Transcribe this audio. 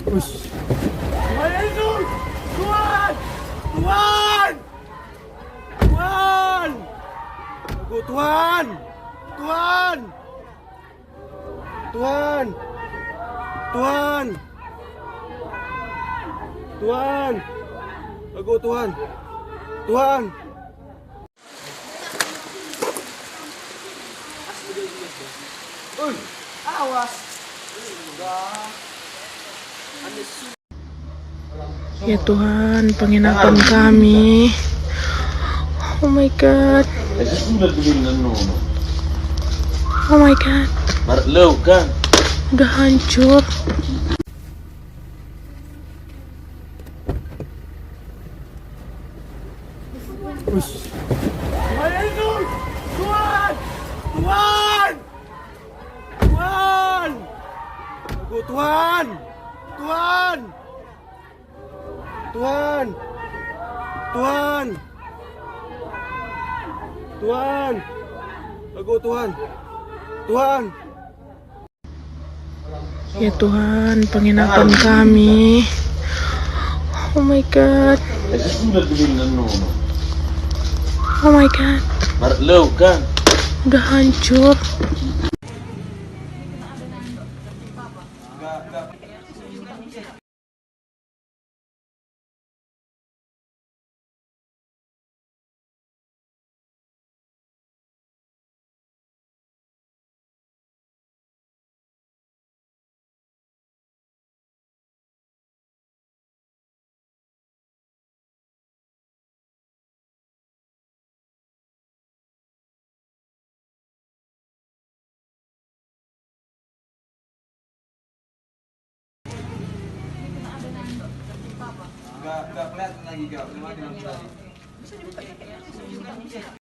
Ush. Yesus! Tuhan! Tuhan! Tuhan! Aku Tuhan! Tuhan! Tuhan! Tuhan! Tuhan! Aku Tuhan! Tuhan! Awas! Ya Tuhan, penginapan kami. Oh my God. Oh my God. Udah hancur. Ush. Yesus! Tuhan! Tuhan! Tuhan! Aku Tuhan! Tuhan! Tuhan! Tuhan! Tuhan! Aku Tuhan! Tuhan! Ya Tuhan, penginapan kami. Oh my God. Oh my God. Udah hancur. Enggak kelihatan lagi, Kak. Bisa dibuka.